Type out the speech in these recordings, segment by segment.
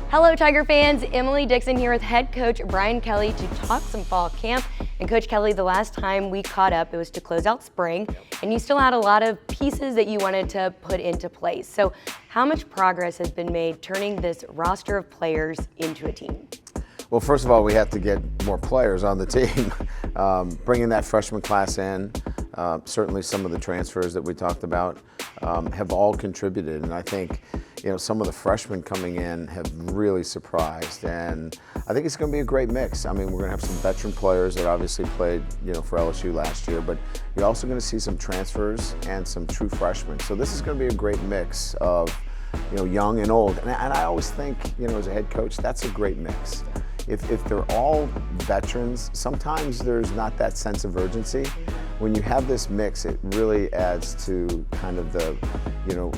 Hello, Tiger fans. Emily Dixon here with head coach Brian Kelly to talk some fall camp. And Coach Kelly, the last time we caught up, it was to close out spring, and you still had a lot of pieces that you wanted to put into place. So how much progress has been made turning this roster of players into a team? Well, first of all, we have to get more players on the team. Bringing that freshman class in, certainly some of the transfers that we talked about have all contributed. And I think, some of the freshmen coming in have really surprised. And I think it's going to be a great mix. I mean, we're going to have some veteran players that obviously played, for LSU last year, but you're also going to see some transfers and some true freshmen. So this is going to be a great mix of, young and old. And I always think, as a head coach, that's a great mix. If they're all veterans, sometimes there's not that sense of urgency. When you have this mix, it really adds to kind of the,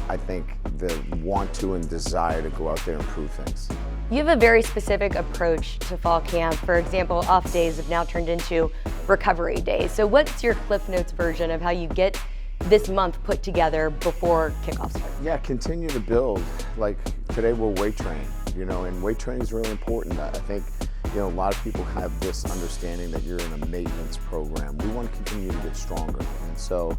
I think the want to and desire to go out there and prove things. You have a very specific approach to fall camp. For example, off days have now turned into recovery days. So what's your Cliff Notes version of how you get this month put together before kickoff starts? Yeah, continue to build. Like today we'll weight train, and weight training is really important. I think, a lot of people have this understanding that you're in a maintenance program. We want to continue to get stronger. And so,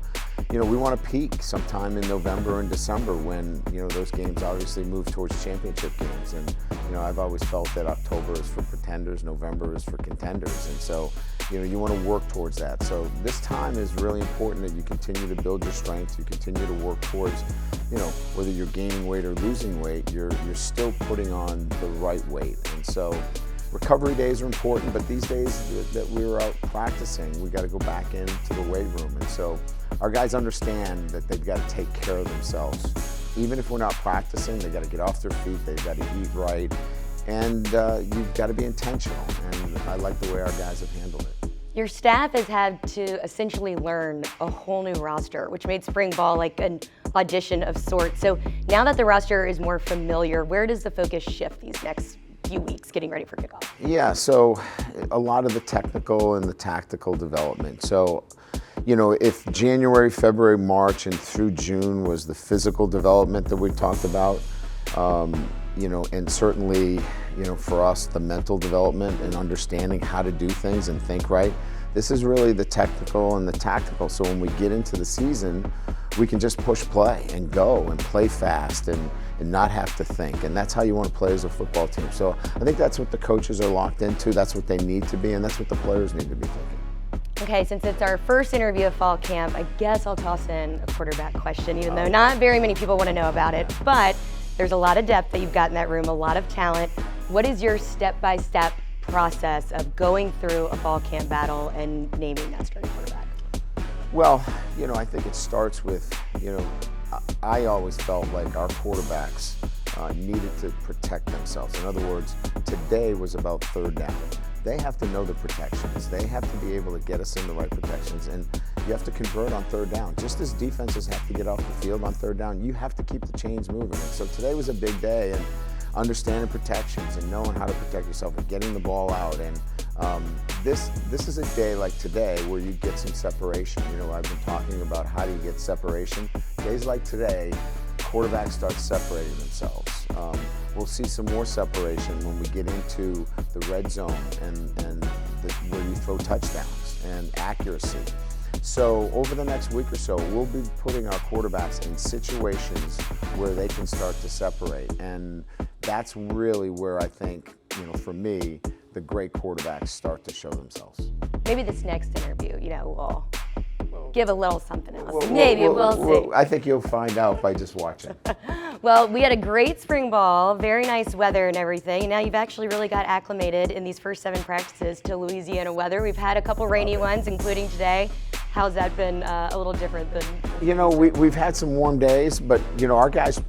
we want to peak sometime in November and December when, those games obviously move towards championship games. And, I've always felt that October is for pretenders, November is for contenders. And so, you want to work towards that. So this time is really important that you continue to build your strength, you continue to work towards, whether you're gaining weight or losing weight, you're still putting on the right weight. And so recovery days are important, but these days that we were out practicing, we got to go back into the weight room. And so our guys understand that they've got to take care of themselves. Even if we're not practicing, they've got to get off their feet, they've got to eat right, and you've got to be intentional. And I like the way our guys have handled it. Your staff has had to essentially learn a whole new roster, which made spring ball like an audition of sorts. So now that the roster is more familiar, where does the focus shift these next few weeks getting ready for kickoff? Yeah, so a lot of the technical and the tactical development. So, if January, February, March, and through June was the physical development that we talked about, and certainly, for us, the mental development and understanding how to do things and think right. This is really the technical and the tactical. So when we get into the season, we can just push play and go and play fast and not have to think. And that's how you want to play as a football team. So I think that's what the coaches are locked into. That's what they need to be, and that's what the players need to be thinking. Okay, since it's our first interview of fall camp, I guess I'll toss in a quarterback question, even though not very many people want to know about it. But there's a lot of depth that you've got in that room, a lot of talent. What is your step-by-step process of going through a fall camp battle and naming that starting quarterback? Well, I think it starts with, I always felt like our quarterbacks needed to protect themselves. In other words, today was about third down. They have to know the protections. They have to be able to get us in the right protections, and you have to convert on third down. Just as defenses have to get off the field on third down, you have to keep the chains moving. And so today was a big day, and understanding protections and knowing how to protect yourself and getting the ball out. And this is a day like today where you get some separation. I've been talking about how do you get separation. Days like today, quarterbacks start separating themselves. We'll see some more separation when we get into the red zone and where you throw touchdowns and accuracy. So over the next week or so, we'll be putting our quarterbacks in situations where they can start to separate. And that's really where I think, for me, the great quarterbacks start to show themselves. Maybe this next interview, we'll give a little something else. Maybe we'll see. I think you'll find out by just watching. Well, we had a great spring ball, very nice weather and everything. Now you've actually really got acclimated in these first 7 practices to Louisiana weather. We've had a couple rainy ones, including today. How's that been a little different than? We've had some warm days, but our guys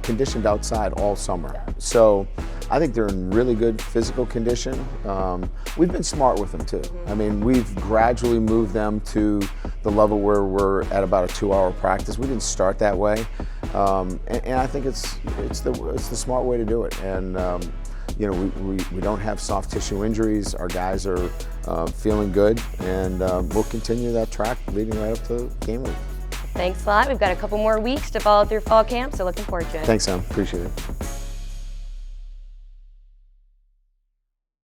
conditioned outside all summer. So I think they're in really good physical condition. We've been smart with them too. I mean, we've gradually moved them to the level where we're at about a 2-hour practice. We didn't start that way, and I think it's the smart way to do it. And we don't have soft tissue injuries. Our guys are feeling good, and we'll continue that track leading right up to game week. Thanks a lot. We've got a couple more weeks to follow through fall camp, so looking forward to it. Thanks, Sam. Appreciate it.